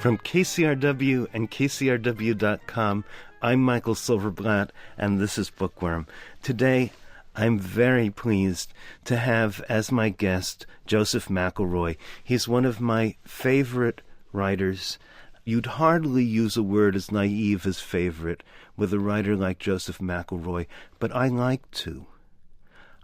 From KCRW and KCRW.com, I'm Michael Silverblatt, and this is Bookworm. Today, I'm very pleased to have as my guest Joseph McElroy. He's one of my favorite writers. You'd hardly use a word as naive as favorite with a writer like Joseph McElroy, but I like to.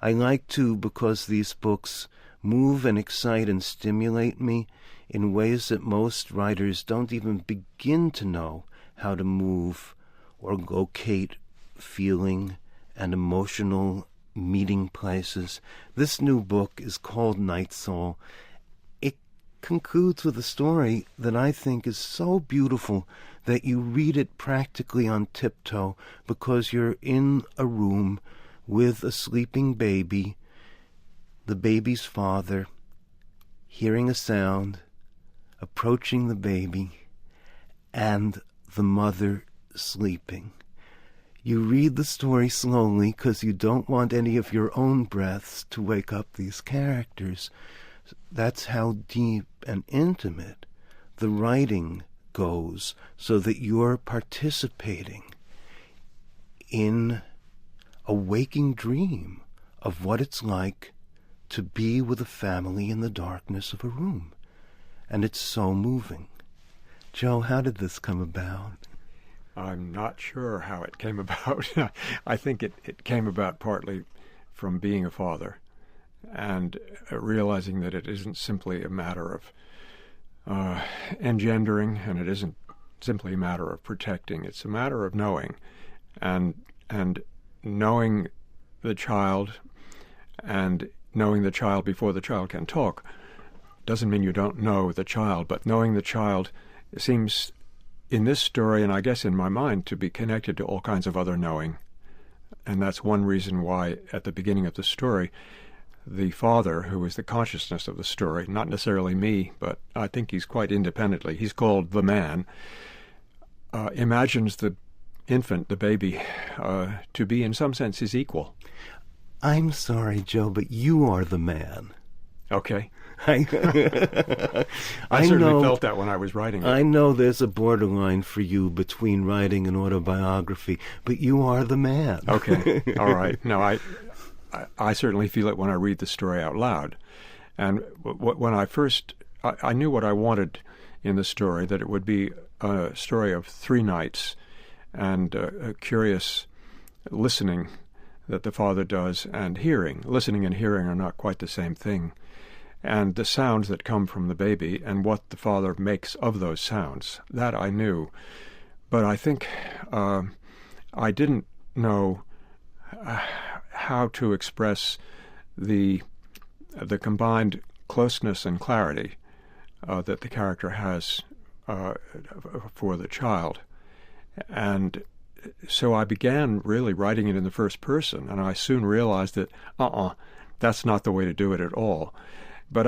I like to because these books move and excite and stimulate me in ways that most writers don't even begin to know how to move or locate feeling and emotional meeting places. This new book is called Night Soul. It concludes with a story that I think is so beautiful that you read it practically on tiptoe because you're in a room with a sleeping baby, the baby's father, hearing a sound, approaching the baby, and the mother sleeping. You read the story slowly because you don't want any of your own breaths to wake up these characters. That's how deep and intimate the writing goes, so that you're participating in a waking dream of what it's like to be with a family in the darkness of a room. And it's so moving. Joe, how did this come about? I'm not sure how it came about. I think it came about partly from being a father and realizing that it isn't simply a matter of engendering, and it isn't simply a matter of protecting. It's a matter of knowing, and knowing the child, and knowing the child before the child can talk doesn't mean you don't know the child, but knowing the child seems, in this story, and I guess in my mind, to be connected to all kinds of other knowing. And that's one reason why, at the beginning of the story, the father, who is the consciousness of the story, not necessarily me, but I think he's quite independently, he's called the man, imagines the infant, the baby, to be in some sense his equal. I'm sorry, Joe, but you are the man. Okay. I certainly felt that when I was writing it. I know there's a borderline for you between writing and autobiography, but you are the man. Okay, all right. No, I certainly feel it when I read the story out loud. And when I knew what I wanted in the story, that it would be a story of 3 nights and a curious listening that the father does, and hearing. Listening and hearing are not quite the same thing. And the sounds that come from the baby and what the father makes of those sounds, that I knew. But I think I didn't know how to express the combined closeness and clarity that the character has for the child. And so I began really writing it in the first person, and I soon realized that that's not the way to do it at all. But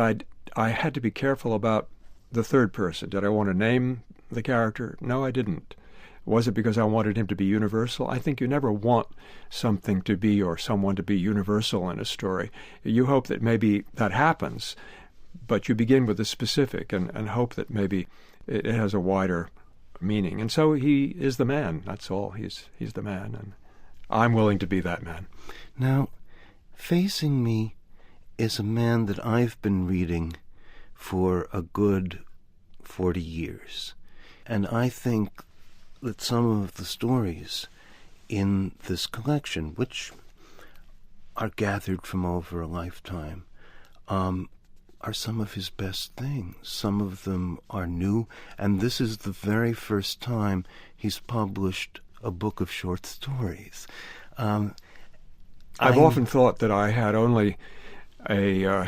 I had to be careful about the third person. Did I want to name the character? No, I didn't. Was it because I wanted him to be universal? I think you never want something to be, or someone to be, universal in a story. You hope that maybe that happens, but you begin with the specific and hope that maybe it has a wider meaning. And so he is the man. That's all. He's the man, and I'm willing to be that man. Now, facing me is a man that I've been reading for a good 40 years. And I think that some of the stories in this collection, which are gathered from over a lifetime, are some of his best things. Some of them are new, and this is the very first time he's published a book of short stories. I've often thought that I had only a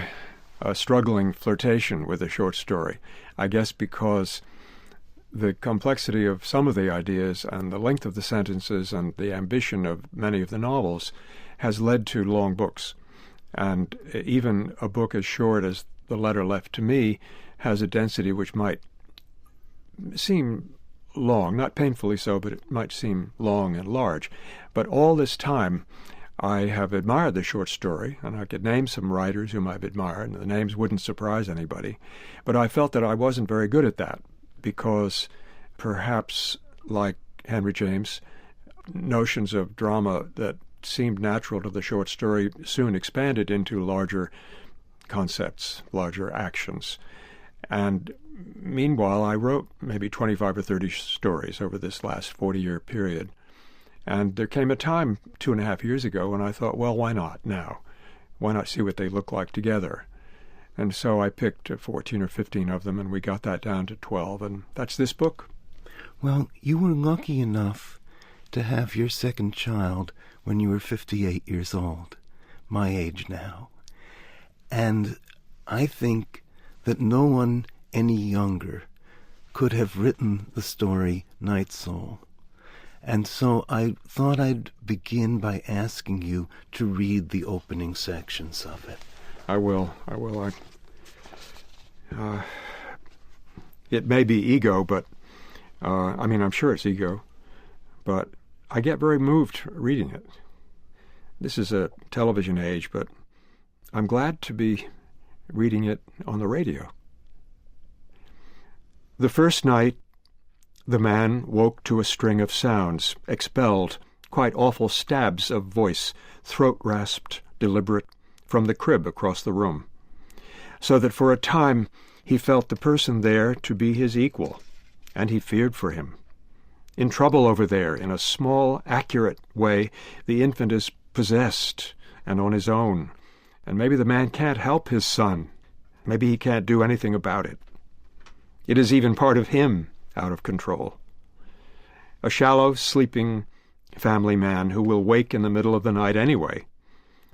struggling flirtation with a short story, I guess because the complexity of some of the ideas and the length of the sentences and the ambition of many of the novels has led to long books. And even a book as short as The Letter Left to Me has a density which might seem long, not painfully so, but it might seem long and large. But all this time, I have admired the short story, and I could name some writers whom I've admired, and the names wouldn't surprise anybody. But I felt that I wasn't very good at that, because perhaps, like Henry James, notions of drama that seemed natural to the short story soon expanded into larger concepts, larger actions. And meanwhile, I wrote maybe 25 or 30 stories over this last 40-year period. And there came a time 2.5 years ago when I thought, well, why not now? Why not see what they look like together? And so I picked 14 or 15 of them, and we got that down to 12, and that's this book. Well, you were lucky enough to have your second child when you were 58 years old, my age now. And I think that no one any younger could have written the story Night Soul. And so I thought I'd begin by asking you to read the opening sections of it. I will. It may be ego, but, I'm sure it's ego, but I get very moved reading it. This is a television age, but I'm glad to be reading it on the radio. The first night, the man woke to a string of sounds, expelled, quite awful stabs of voice, throat-rasped, deliberate, from the crib across the room, so that for a time he felt the person there to be his equal, and he feared for him. In trouble over there, in a small, accurate way, the infant is possessed and on his own, and maybe the man can't help his son. Maybe he can't do anything about it. It is even part of him out of control. A shallow, sleeping family man who will wake in the middle of the night anyway.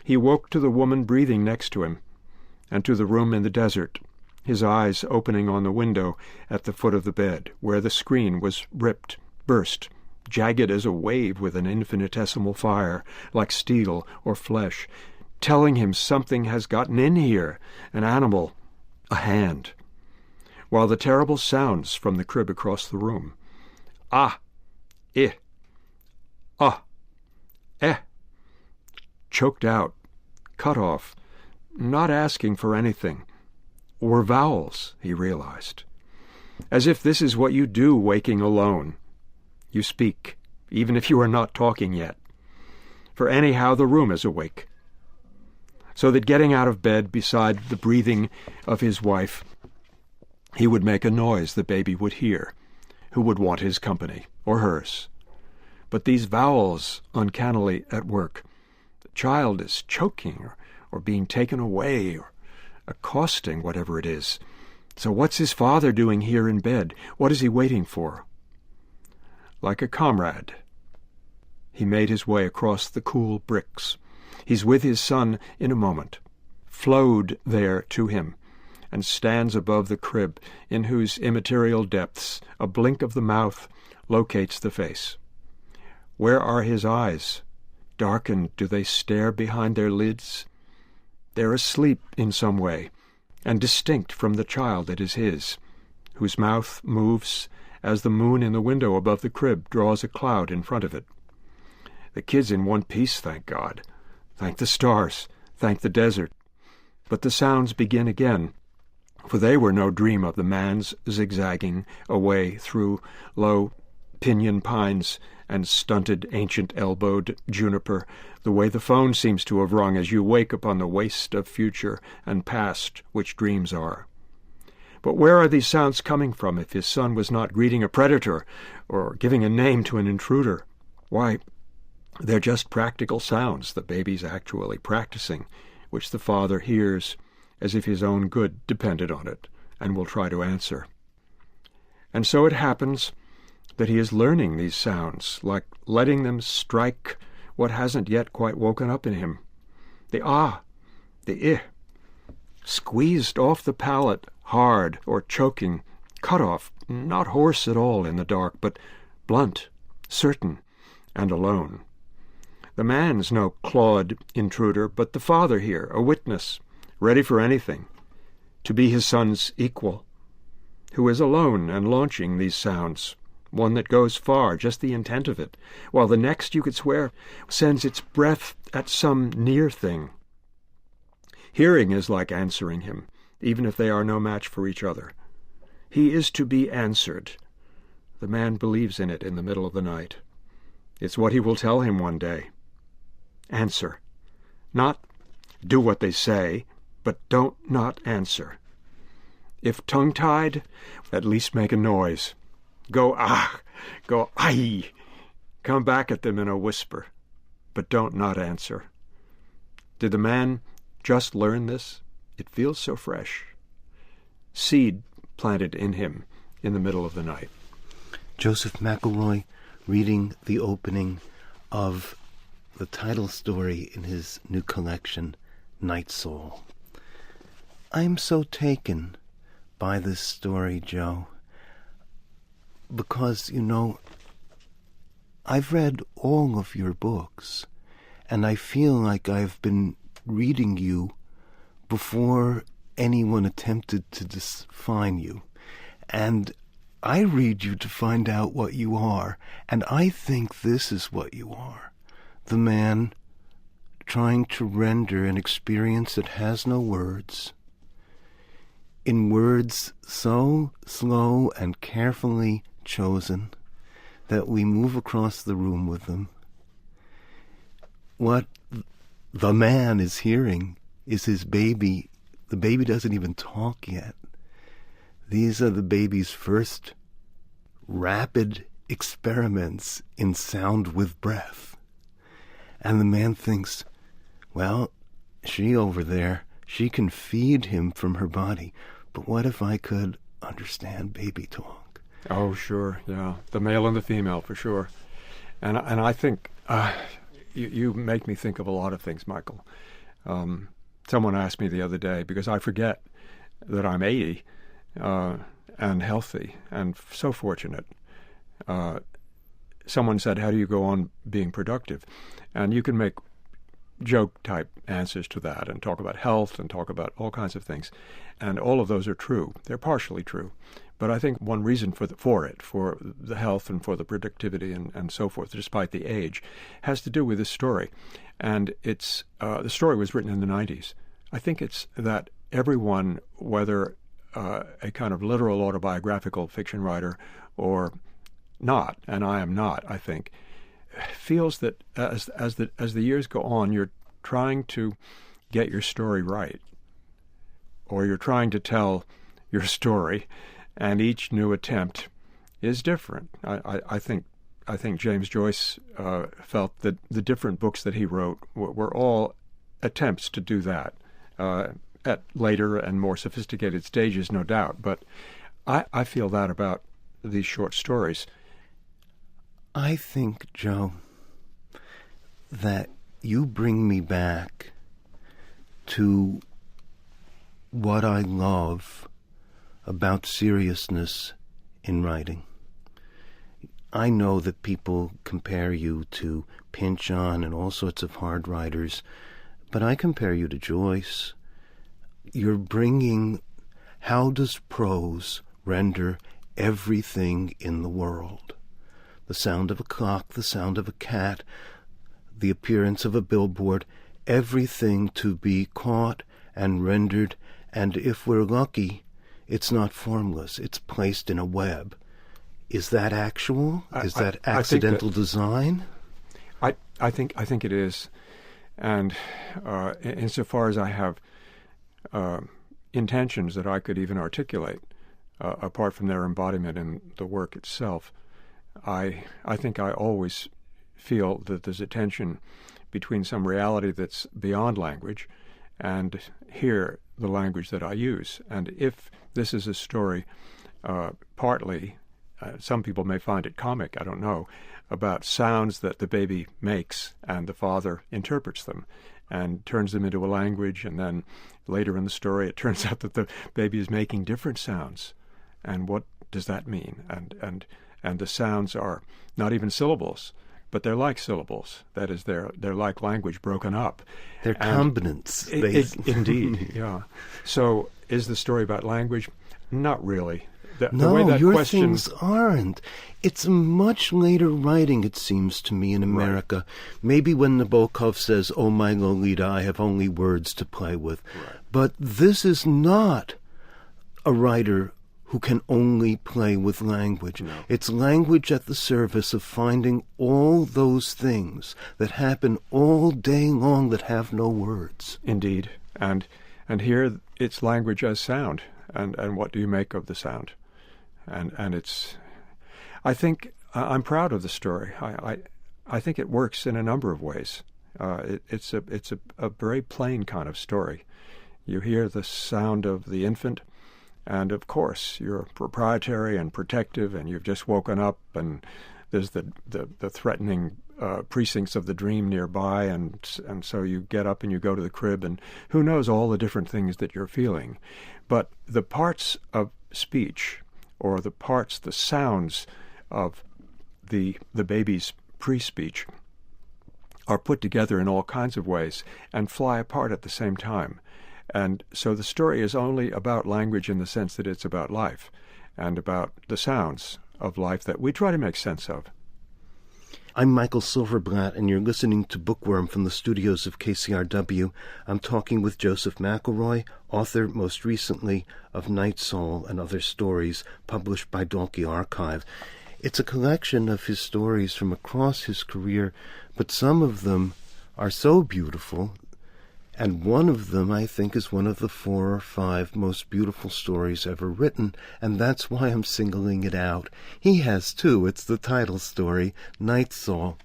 He woke to the woman breathing next to him, and to the room in the desert, his eyes opening on the window at the foot of the bed, where the screen was ripped, burst, jagged as a wave with an infinitesimal fire, like steel or flesh, telling him something has gotten in here, an animal, a hand. While the terrible sounds from the crib across the room, ah, eh, ah, eh, choked out, cut off, not asking for anything, were vowels, he realized. As if this is what you do waking alone. You speak, even if you are not talking yet. For anyhow the room is awake. So that getting out of bed beside the breathing of his wife, he would make a noise the baby would hear, who would want his company, or hers. But these vowels uncannily at work. The child is choking, or being taken away, or accosting, whatever it is. So what's his father doing here in bed? What is he waiting for? Like a comrade, he made his way across the cool bricks. He's with his son in a moment, flowed there to him, and stands above the crib, in whose immaterial depths a blink of the mouth locates the face. Where are his eyes? Darkened, do they stare behind their lids? They're asleep in some way, and distinct from the child that is his, whose mouth moves as the moon in the window above the crib draws a cloud in front of it. The kid's in one piece, thank God. Thank the stars, thank the desert. But the sounds begin again, for they were no dream of the man's zigzagging away through low pinyon pines and stunted ancient-elbowed juniper, the way the phone seems to have rung as you wake upon the waste of future and past which dreams are. But where are these sounds coming from if his son was not greeting a predator or giving a name to an intruder? Why, they're just practical sounds the baby's actually practicing, which the father hears as if his own good depended on it, and will try to answer. And so it happens that he is learning these sounds, like letting them strike what hasn't yet quite woken up in him. The ah, the ih, squeezed off the palate, hard or choking, cut off, not hoarse at all in the dark, but blunt, certain, and alone. The man's no clawed intruder, but the father here, a witness, ready for anything, to be his son's equal, who is alone and launching these sounds, one that goes far, just the intent of it, while the next, you could swear, sends its breath at some near thing. Hearing is like answering him, even if they are no match for each other. He is to be answered. The man believes in it in the middle of the night. It's what he will tell him one day. Answer. Not do what they say, but don't not answer. If tongue-tied, at least make a noise. Go ah, go aye. Come back at them in a whisper, but don't not answer. Did the man just learn this? It feels so fresh. Seed planted in him in the middle of the night. Joseph McElroy reading the opening of the title story in his new collection, Night Soul. I'm so taken by this story, Joe, because, I've read all of your books, and I feel like I've been reading you before anyone attempted to define you. And I read you to find out what you are, and I think this is what you are. The man trying to render an experience that has no words, in words so slow and carefully chosen that we move across the room with them. What the man is hearing is his baby. The baby doesn't even talk yet. These are the baby's first rapid experiments in sound with breath. And the man thinks, well, she over there, she can feed him from her body. But what if I could understand baby talk? Oh, sure, yeah. The male and the female, for sure. And I think you make me think of a lot of things, Michael. Someone asked me the other day, because I forget that I'm 80 and healthy and so fortunate. Someone said, how do you go on being productive? And you can make joke-type answers to that and talk about health and talk about all kinds of things. And all of those are true. They're partially true. But I think one reason for the health and for the productivity and so forth, despite the age, has to do with this story. And it's the story was written in the 90s. I think it's that everyone, whether a kind of literal autobiographical fiction writer or not, and I am not, I think, feels that as the years go on, you're trying to get your story right, or you're trying to tell your story, and each new attempt is different. I think James Joyce felt that the different books that he wrote were all attempts to do that at later and more sophisticated stages, no doubt. But I feel that about these short stories. I think, Joe, that you bring me back to what I love about seriousness in writing. I know that people compare you to Pynchon and all sorts of hard writers, but I compare you to Joyce. You're bringing, how does prose render everything in the world? The sound of a clock, the sound of a cat, the appearance of a billboard, everything to be caught and rendered, and if we're lucky, it's not formless, it's placed in a web. Is that actual? Is that accidental design? I think it is. And insofar as I have intentions that I could even articulate, apart from their embodiment in the work itself, I think I always feel that there's a tension between some reality that's beyond language and here the language that I use. And if this is a story partly, some people may find it comic, I don't know, about sounds that the baby makes and the father interprets them and turns them into a language, and then later in the story it turns out that the baby is making different sounds. And what does that mean? And the sounds are not even syllables, but they're like syllables. That is, they're like language broken up. They're combinants. Indeed, yeah. So is the story about language? Not really. No, way that your things aren't. It's much later writing, it seems to me, in America. Right. Maybe when Nabokov says, "Oh, my Lolita, I have only words to play with." Right. But this is not a writer who can only play with language. No. It's language at the service of finding all those things that happen all day long that have no words. Indeed. And here it's language as sound. And what do you make of the sound? And it's, I think, I'm proud of the story. I think it works in a number of ways. It's a very plain kind of story. You hear the sound of the infant, and of course you're proprietary and protective, and you've just woken up, and there's the threatening precincts of the dream nearby, and so you get up and you go to the crib, and who knows all the different things that you're feeling. But the parts of speech, or the sounds of the baby's pre-speech, are put together in all kinds of ways and fly apart at the same time. And so the story is only about language in the sense that it's about life and about the sounds of life that we try to make sense of. I'm Michael Silverblatt, and you're listening to Bookworm from the studios of KCRW. I'm talking with Joseph McElroy, author most recently of Night Soul and Other Stories, published by Dalkey Archive. It's a collection of his stories from across his career, but some of them are so beautiful, and one of them, I think, is one of the 4 or 5 most beautiful stories ever written, and that's why I'm singling it out. He has, too. It's the title story, Night Soul.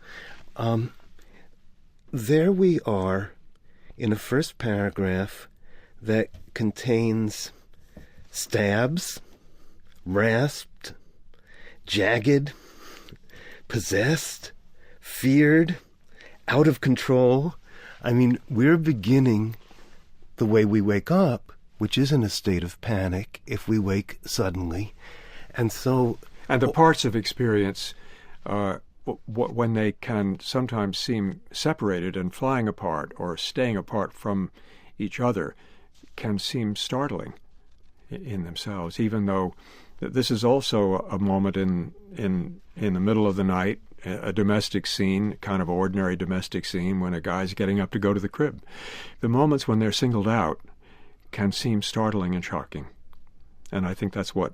There we are in a first paragraph that contains stabs, rasped, jagged, possessed, feared, out of control. I mean, we're beginning the way we wake up, which is in a state of panic if we wake suddenly. And so... And the parts of experience, when they can sometimes seem separated and flying apart or staying apart from each other, can seem startling in themselves, even though this is also a moment in the middle of the night, a domestic scene, kind of ordinary domestic scene, when a guy's getting up to go to the crib. The moments when they're singled out can seem startling and shocking. And I think that's what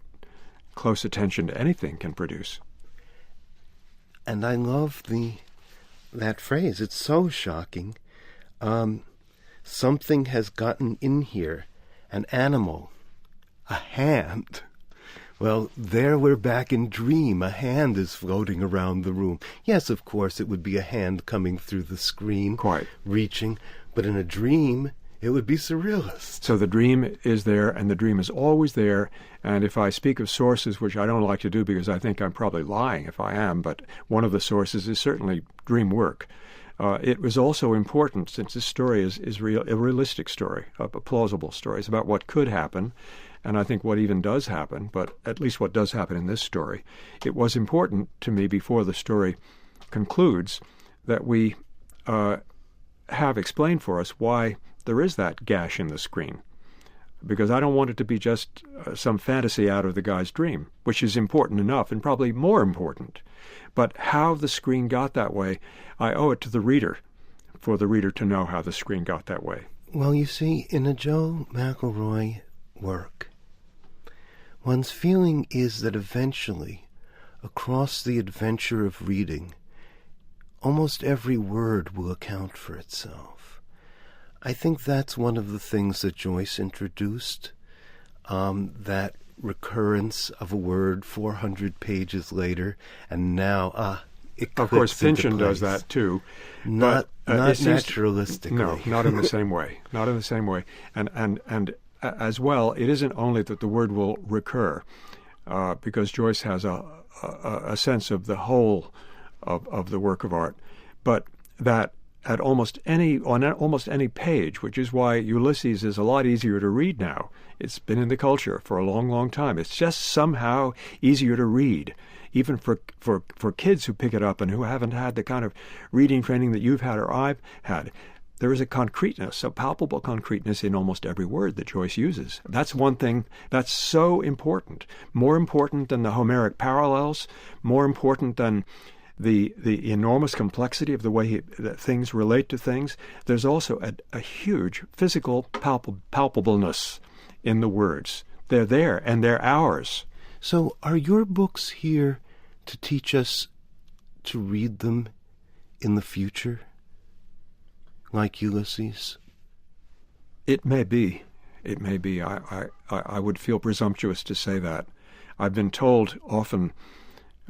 close attention to anything can produce. And I love that phrase. It's so shocking. Something has gotten in here. An animal. A hand. Well, there we're back in dream. A hand is floating around the room. Yes, of course, it would be a hand coming through the screen. Quite. Reaching. But in a dream, it would be surrealist. So the dream is there, and the dream is always there. And if I speak of sources, which I don't like to do because I think I'm probably lying if I am, but one of the sources is certainly dream work. It was also important, since this story is a realistic story, a plausible story. It's about what could happen, and I think what even does happen, but at least what does happen in this story. It was important to me, before the story concludes, that we have explained for us why there is that gash in the screen. Because I don't want it to be just some fantasy out of the guy's dream, which is important enough and probably more important. But how the screen got that way, I owe it to the reader, for the reader to know how the screen got that way. Well, you see, in a Joe McElroy work, one's feeling is that eventually, across the adventure of reading, almost every word will account for itself. I think that's one of the things that Joyce introduced, that recurrence of a word 400 pages later, and now, it Of course, clicks into Pynchon does place. that too. Not naturalistically. No, not in the same way. Not in the same way. And as well, it isn't only that the word will recur, because Joyce has a sense of the whole of the work of art, but that on almost any page, which is why Ulysses is a lot easier to read now. It's been in the culture for a long, long time. It's just somehow easier to read, even for kids who pick it up and who haven't had the kind of reading training that you've had or I've had. There is a concreteness, a palpable concreteness in almost every word that Joyce uses. That's one thing that's so important, more important than the Homeric parallels, more important than the enormous complexity of the way that things relate to things. There's also a huge physical palpableness in the words they're there, and they're ours. So are your books here to teach us to read them in the future, like Ulysses? It may be. It may be. I would feel presumptuous to say that. I've been told often,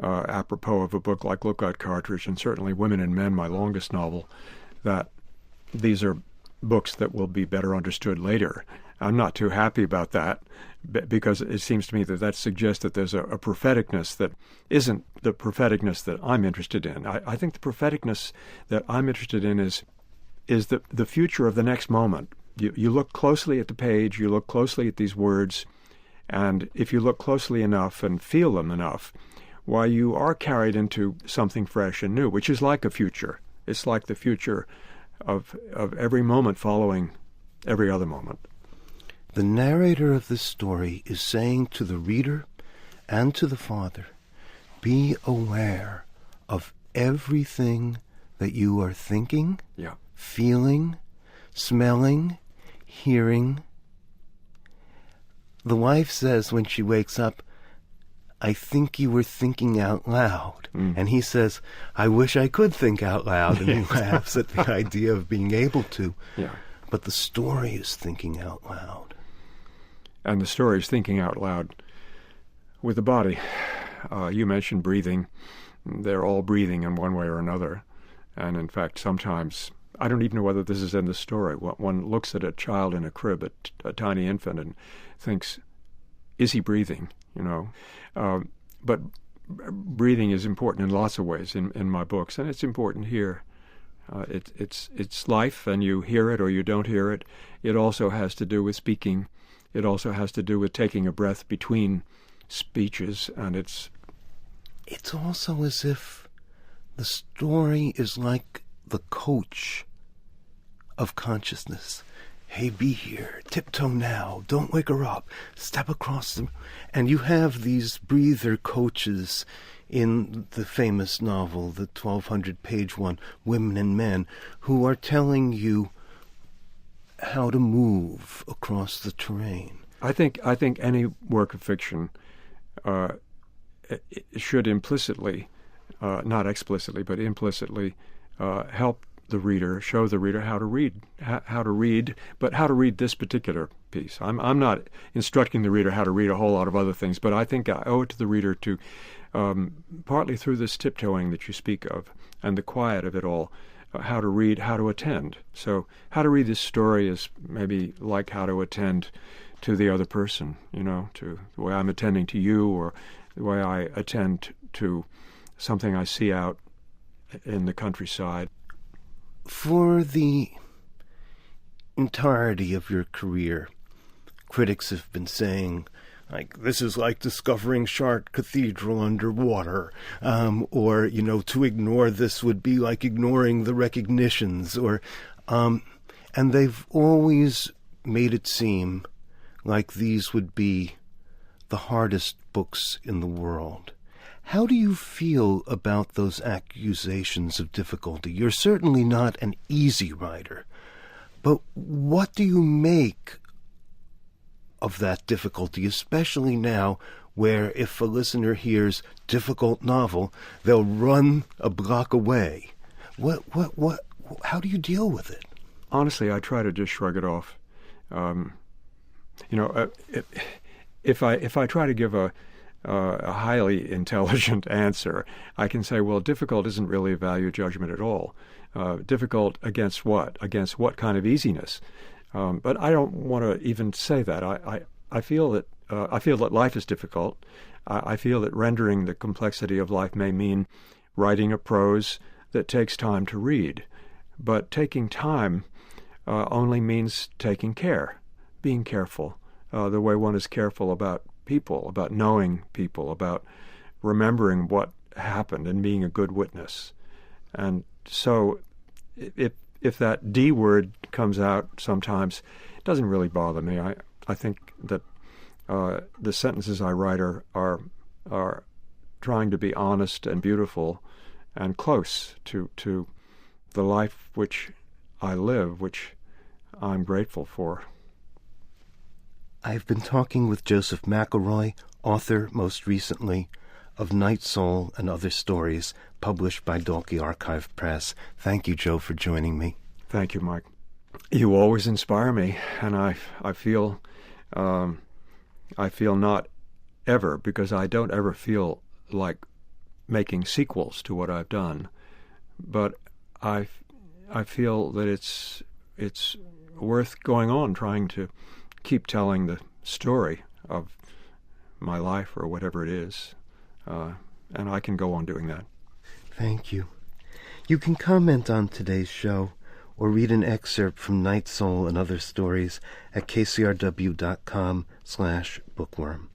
apropos of a book like Lookout Cartridge, and certainly Women and Men, my longest novel, that these are books that will be better understood later. I'm not too happy about that, because it seems to me that that suggests that there's a propheticness that isn't the propheticness that I'm interested in. I think the propheticness that I'm interested in is the future of the next moment. You look closely at the page, you look closely at these words, and if you look closely enough and feel them enough, why, you are carried into something fresh and new, which is like a future. It's like the future of every moment following every other moment. The narrator of this story is saying to the reader and to the father, be aware of everything that you are thinking, feeling, smelling, hearing. The wife says when she wakes up, I think you were thinking out loud. And he says, I wish I could think out loud. And he laughs at the idea of being able to. Yeah. But the story is thinking out loud. And the story is thinking out loud with the body. You mentioned breathing. They're all breathing in one way or another. And in fact, sometimes, I don't even know whether this is in the story, one looks at a child in a crib, a tiny infant, and thinks, is he breathing? But breathing is important in lots of ways in my books, and it's important here. It's life, and you hear it or you don't hear it. It also has to do with speaking. It also has to do with taking a breath between speeches, and it's also as if the story is like the coach of consciousness. Hey, be here, tiptoe now, don't wake her up, step across the... And you have these breather coaches in the famous novel, the 1,200-page one, Women and Men, who are telling you how to move across the terrain. I think any work of fiction should implicitly, not explicitly, but implicitly help the reader, show the reader how to read, but how to read this particular piece. I'm not instructing the reader how to read a whole lot of other things, but I think I owe it to the reader to, partly through this tiptoeing that you speak of and the quiet of it all, how to read, how to attend. So how to read this story is maybe like how to attend to the other person, to the way I'm attending to you, or the way I attend to something I see out in the countryside. For the entirety of your career, critics have been saying, this is like discovering Chartres Cathedral underwater, or, to ignore this would be like ignoring the recognitions, and they've always made it seem like these would be the hardest books in the world. How do you feel about those accusations of difficulty? You're certainly not an easy writer, but what do you make of that difficulty, especially now where if a listener hears difficult novel, they'll run a block away? How do you deal with it? Honestly, I try to just shrug it off. If I try to give a highly intelligent answer, I can say, well, difficult isn't really a value judgment at all. Difficult against what? Against what kind of easiness? But I don't want to even say that. I feel that life is difficult. I feel that rendering the complexity of life may mean writing a prose that takes time to read. But taking time only means taking care, being careful, the way one is careful about people, about knowing people, about remembering what happened and being a good witness. And so if that D word comes out sometimes, it doesn't really bother me. I think that the sentences I write are trying to be honest and beautiful and close to the life which I live, which I'm grateful for. I've been talking with Joseph McElroy, author, most recently, of Night Soul and Other Stories, published by Dalkey Archive Press. Thank you, Joe, for joining me. Thank you, Mike. You always inspire me, and I feel not ever, because I don't ever feel like making sequels to what I've done, but I feel that it's worth going on trying to keep telling the story of my life or whatever it is, and I can go on doing that. Thank you. You can comment on today's show or read an excerpt from Night Soul and Other Stories at kcrw.com/bookworm.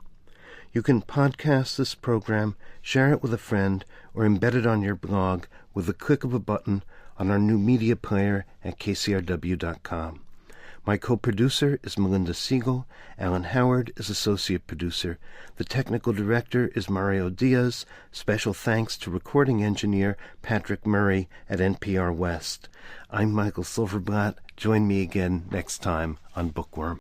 You can podcast this program, share it with a friend, or embed it on your blog with the click of a button on our new media player at kcrw.com. My co-producer is Melinda Siegel. Alan Howard is associate producer. The technical director is Mario Diaz. Special thanks to recording engineer Patrick Murray at NPR West. I'm Michael Silverblatt. Join me again next time on Bookworm.